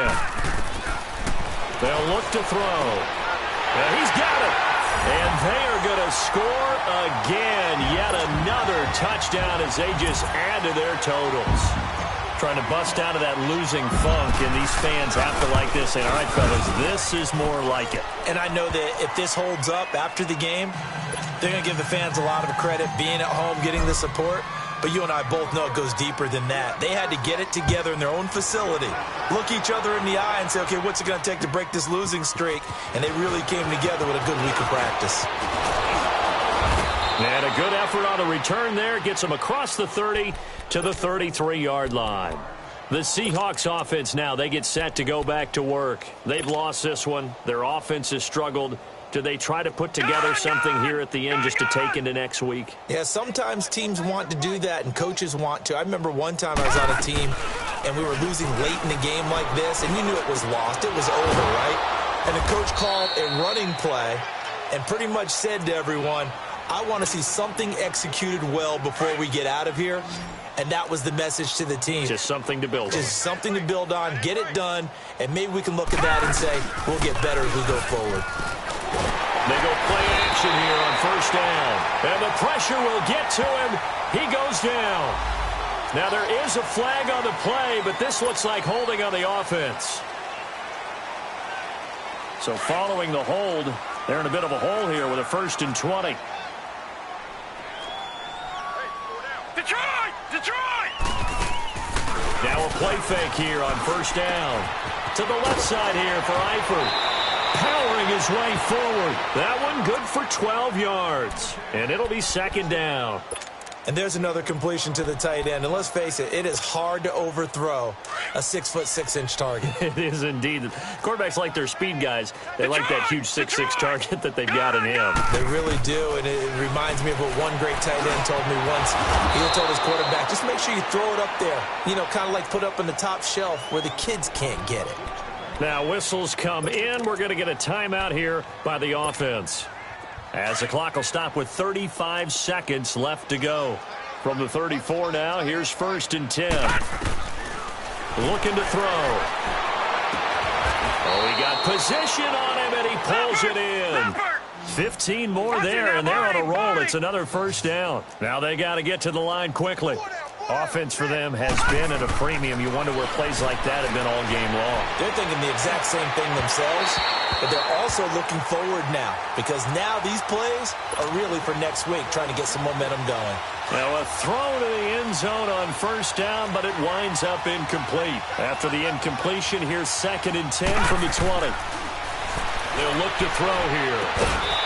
They'll look to throw. And he's got it. And they are going to score again. Yet another touchdown as they just add to their totals. Trying to bust out of that losing funk, and these fans have to like this. Saying, all right, fellas, this is more like it. And I know that if this holds up after the game, they're going to give the fans a lot of credit, being at home, getting the support. But you and I both know it goes deeper than that. They had to get it together in their own facility, look each other in the eye and say, okay, what's it going to take to break this losing streak? And they really came together with a good week of practice. And a good effort on the return there. Gets them across the 30 to the 33-yard line. The Seahawks offense now, they get set to go back to work. They've lost this one. Their offense has struggled. Do they try to put together something here at the end just to take into next week? Yeah, sometimes teams want to do that and coaches want to. I remember one time I was on a team and we were losing late in the game like this, and you knew it was lost. It was over, right? And the coach called a running play and pretty much said to everyone, I want to see something executed well before we get out of here. And that was the message to the team. Just something to build on. Just something to build on, get it done, and maybe we can look at that and say, we'll get better as we go forward. They go play action here on 1st down. And the pressure will get to him. He goes down. Now there is a flag on the play, but this looks like holding on the offense. So following the hold, they're in a bit of a hole here with a 1st and 20. Detroit! Detroit! Now a play fake here on 1st down. To the left side here for Eifert. Powering his way forward. That one good for 12 yards. And it'll be 2nd down. And there's another completion to the tight end. And let's face it, it is hard to overthrow a 6'6" target. It is indeed. Quarterbacks like their speed guys. They like that huge 6'6" target that they've got in him. They really do. And it reminds me of what one great tight end told me once. He told his quarterback, just make sure you throw it up there. You know, kind of like put up on the top shelf where the kids can't get it. Now whistles come in. We're going to get a timeout here by the offense. As the clock will stop with 35 seconds left to go. From the 34 now, here's 1st and 10. Looking to throw. Oh, he got position on him, and he pulls it in. 15 more there, and they're on a roll. It's another 1st down. Now they got to get to the line quickly. Offense for them has been at a premium. You wonder where plays like that have been all game long. They're thinking the exact same thing themselves, but they're also looking forward now because now these plays are really for next week, trying to get some momentum going. Now a throw to the end zone on 1st down, but it winds up incomplete. After the incompletion, here's 2nd and 10 from the 20. They'll look to throw here.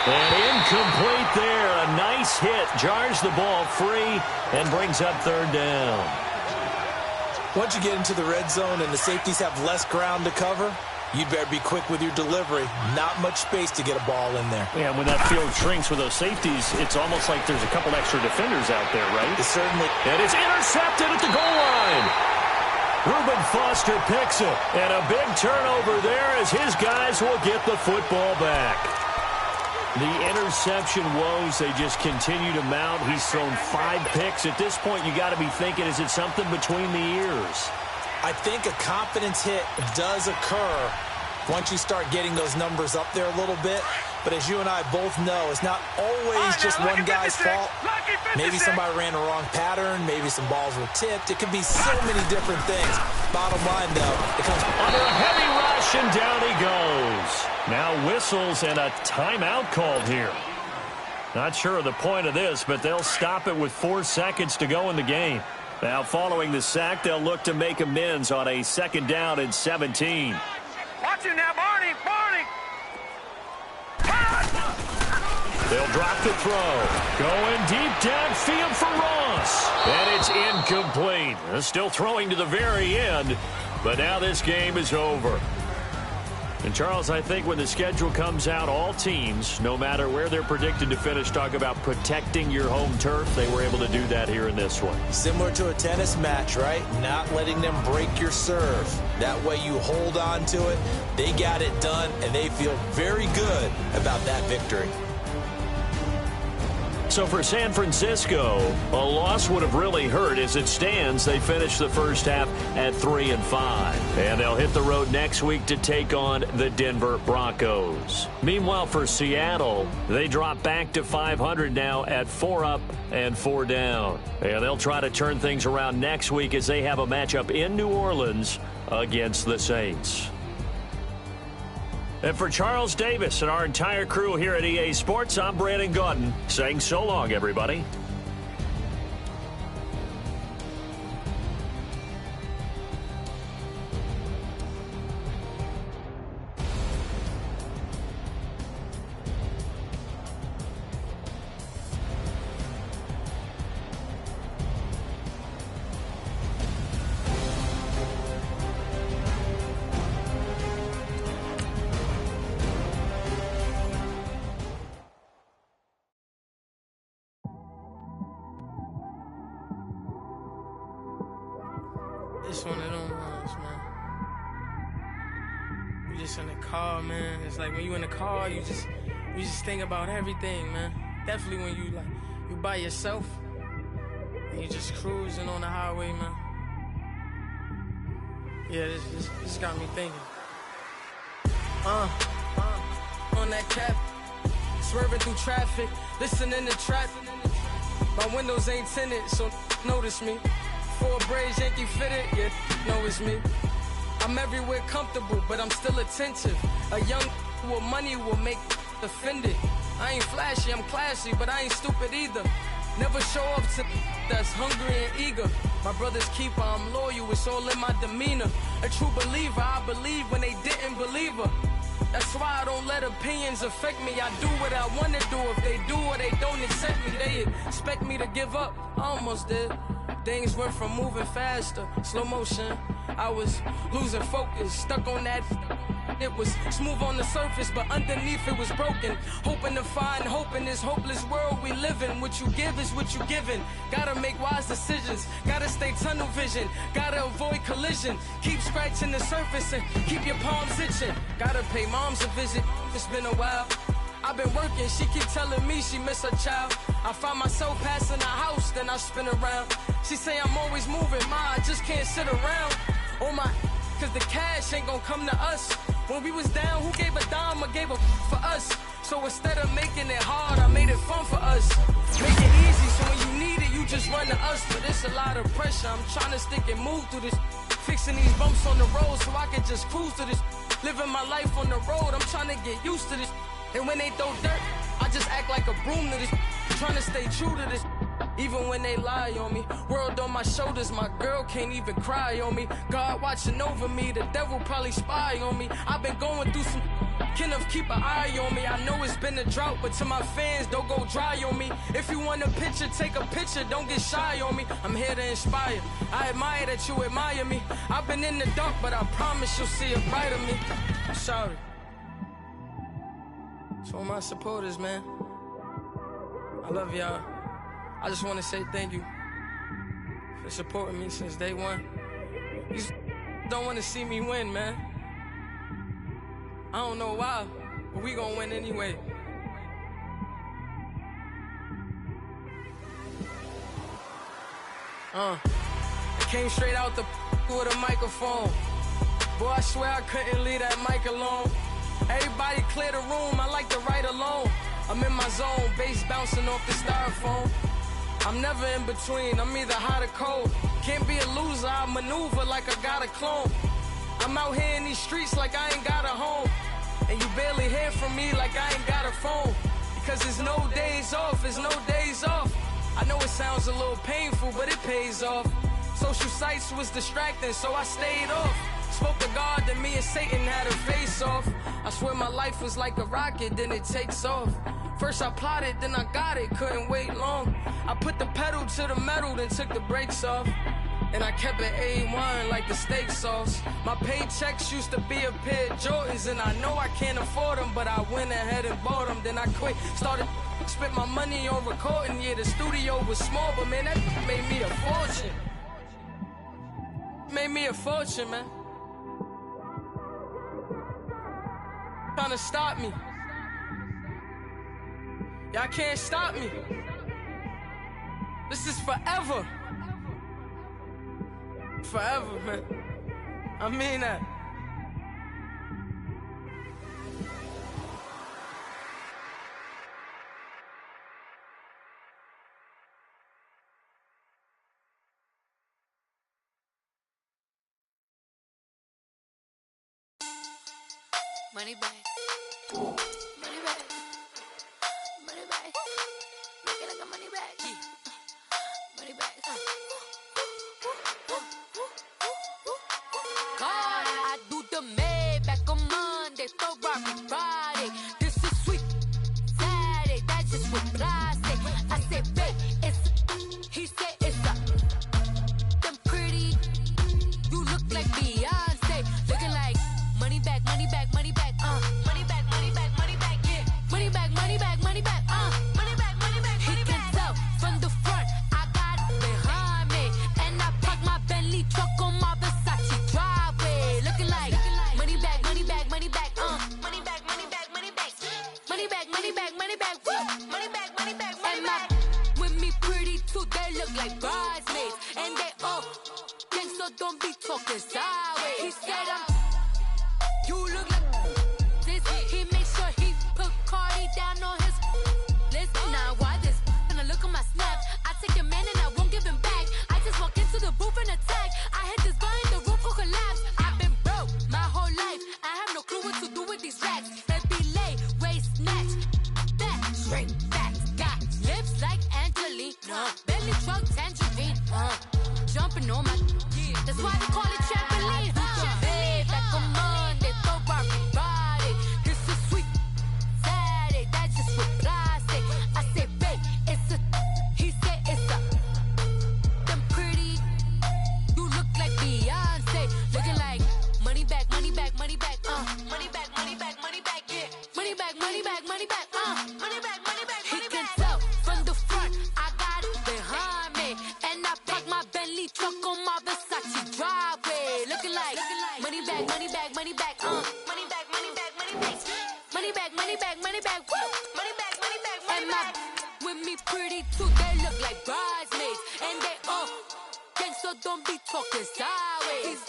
And incomplete there. A nice hit. Jars the ball free and brings up 3rd down. Once you get into the red zone and the safeties have less ground to cover, you better be quick with your delivery. Not much space to get a ball in there. Yeah, when that field shrinks with those safeties, it's almost like there's a couple extra defenders out there, right? It certainly. And it's intercepted at the goal line. Reuben Foster picks it. And a big turnover there as his guys will get the football back. The interception woes, they just continue to mount. He's thrown 5 picks. At this point, you got to be thinking, is it something between the ears? I think a confidence hit does occur once you start getting those numbers up there a little bit. But as you and I both know, it's not always just one guy's fault. Maybe somebody ran the wrong pattern. Maybe some balls were tipped. It could be so many different things. Bottom line, though, it comes under a heavy rush, and down he goes. Now whistles and a timeout called here. Not sure of the point of this, but they'll stop it with 4 seconds to go in the game. Now following the sack, they'll look to make amends on a 2nd down and 17. Watch it now, Barney. They'll drop the throw. Going deep downfield for Ross. And it's incomplete. Still throwing to the very end, but now this game is over. And, Charles, I think when the schedule comes out, all teams, no matter where they're predicted to finish, talk about protecting your home turf. They were able to do that here in this one. Similar to a tennis match, right? Not letting them break your serve. That way you hold on to it. They got it done, and they feel very good about that victory. So for San Francisco, a loss would have really hurt. As it stands, they finished the first half at 3-5. And they'll hit the road next week to take on the Denver Broncos. Meanwhile, for Seattle, they drop back to 500 now at 4 up and 4 down. And they'll try to turn things around next week as they have a matchup in New Orleans against the Saints. And for Charles Davis and our entire crew here at EA Sports, I'm Brandon Gaudin saying so long, everybody. It's one of them ones, man. You just in the car, man. It's like when you in the car, you just think about everything, man. Definitely when you by yourself and you just cruising on the highway, man. Yeah, this got me thinking. On that cap, swerving through traffic, listening to trap. My windows ain't tinted, so notice me. 4 braids, Yankee fitted, yeah, know it's me. I'm everywhere comfortable, but I'm still attentive. A young with money will make offended. I ain't flashy, I'm classy, but I ain't stupid either. Never show up to that's hungry and eager. My brother's keeper, I'm loyal, it's all in my demeanor. A true believer, I believe when they didn't believe her. That's why I don't let opinions affect me. I do what I want to do. If they do or they don't accept me, they expect me to give up. I almost did. Things went from moving faster, slow motion. I was losing focus, stuck on that. It was smooth on the surface, but underneath it was broken. Hoping to find hope in this hopeless world we live in. What you give is what you given. Gotta make wise decisions. Gotta stay tunnel vision. Gotta avoid collision. Keep scratching the surface and keep your palms itching. Gotta pay moms a visit. It's been a while. I've been working, she keep telling me she miss her child. I find myself passing the house, then I spin around. She say I'm always moving, I just can't sit around. Oh my, cause the cash ain't gonna come to us. When we was down, who gave a dime or gave a for us? So instead of making it hard, I made it fun for us. Make it easy, so when you need it, you just run to us. But it's a lot of pressure, I'm trying to stick and move through this. Fixing these bumps on the road so I can just cruise to this. Living my life on the road, I'm trying to get used to this. And when they throw dirt, I just act like a broom to this. Trying to stay true to this. Even when they lie on me. World on my shoulders, my girl can't even cry on me. God watching over me, the devil probably spy on me. I've been going through some. Kenneth, keep an eye on me. I know it's been a drought, but to my fans, don't go dry on me. If you want a picture, take a picture, don't get shy on me. I'm here to inspire. I admire that you admire me. I've been in the dark, but I promise you'll see a brighter me. I'm sorry. To all my supporters, man, I love y'all. I just want to say thank you for supporting me since day one. You don't want to see me win, man. I don't know why, but we gonna win anyway. I came straight out the with a microphone. Boy, I swear I couldn't leave that mic alone. Everybody clear the room, I like to write alone. I'm in my zone, bass bouncing off the styrofoam. I'm never in between, I'm either hot or cold. Can't be a loser, I maneuver like I got a clone. I'm out here in these streets like I ain't got a home. And you barely me like I ain't got a phone. Because there's no days off, there's no days off. I know it sounds a little painful, but it pays off. Social sites was distracting, so I stayed off. Spoke to God, then me and Satan had a face off. I swear my life was like a rocket, then it takes off. First I plotted, then I got it, couldn't wait long. I put the pedal to the metal, then took the brakes off. And I kept it A1 like the steak sauce. My paychecks used to be a pair of Jordans, and I know I can't afford them, but I went ahead and bought them. Then I quit, started spent my money on recording. Yeah, the studio was small, but man, that made me a fortune. Made me a fortune, man. Trying to stop me. Y'all can't stop me. This is forever. Forever, man. I mean that. Money bag. Money bag. Money bag. Make it like a money bag. Money bag. God, I do the Maybach on Monday, Ferrari Friday. This is sweet Saturday, that's just what I say. I say, babe, it's he said it's a them pretty. You look like Beyonce, looking like money back, money back, money back, money back, money back, money back, yeah, money back, money back, money back, money back, money back. He can tell from the front, I got it behind me, and I park my Bentley truck on my Versace driveway, looking like money back, money back, money back, money back, money back, money back, money back, money back, money back, money back, money back, money back. With me pretty too, they look like bridesmaids, and they all gang, so don't be talking sideways. He said you look like this. He made sure he put Cardi down on his list. Now why this? When I look at my snap, I take your man and I won't give him back. I just walk into the booth and attack. I hit this guy in the roof will collapse. I've been broke my whole life. I have no clue what to do with these racks. Heavy lay, waist snatch, back, straight back. Got lips like Angelina, belly truck tangerine. Jumping on my, that's why they call it trampoline. Babe, back on Monday, Ferrari Friday. This is sweet Saturday, that's just what I say. I say, babe, it's a, he said it's a, them pretty. You look like Beyonce, looking like money back, money back, money back, money back, money back, money back, yeah, money back, money back, money back, money back, money back. He can tell from the front, I got it behind me, and I park my Bentley truck on my Versace driveway, looking like money back, money back, money back, money back, money back, money back, money back, money back, money back, money back, money back, money back. With me pretty too, they look like bridesmaids, and they all gang, so don't be talking sideways.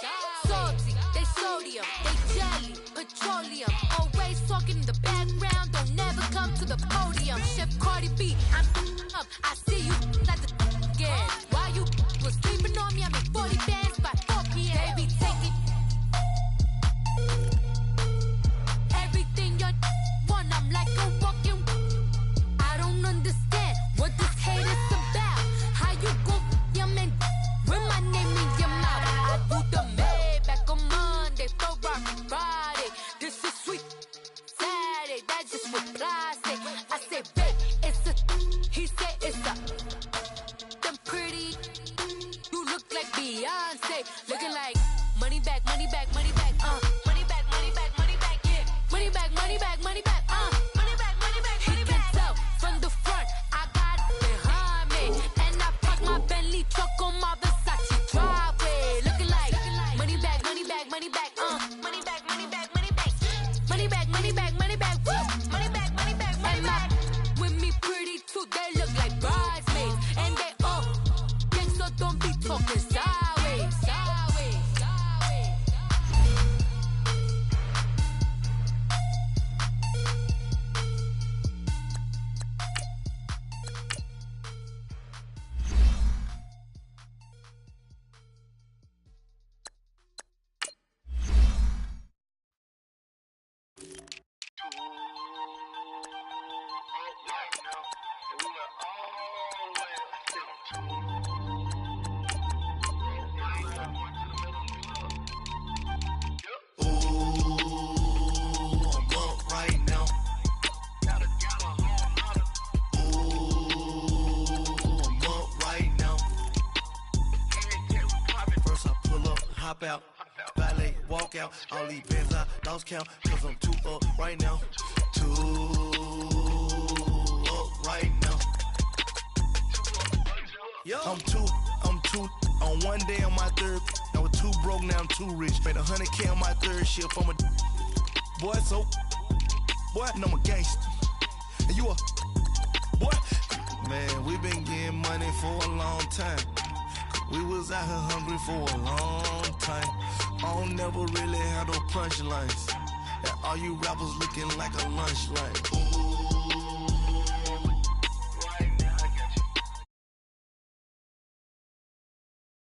Salty, they sodium, they jelly, petroleum, always talking in the background, don't never come to the podium. Chef Cardi B, I'm up, I see you like the again. While you was sleeping on me, I make 40 bands by 4 p.m. Baby, take it. Everything you want, I'm like a walking. I don't understand what this hate is about. How you go your man with my name in your mouth? I do the Maybach on Monday, Ferrari Friday. This is sweet Saturday, that's just what I say. I say, babe, it's a, he said it's a. walk out. All these bands I lost count, cause I'm too up right now. Too up right now. I'm too on one day on my third. I was too broke, now I'm too rich. Made 100K on my third shift. I'm a boy, so boy, and I'm a gangster. And you a boy. Man, we been getting money for a long time. We was out here hungry for a long time. I don't never really have no punchlines. And all you rappers looking like a lunch line. Ooh.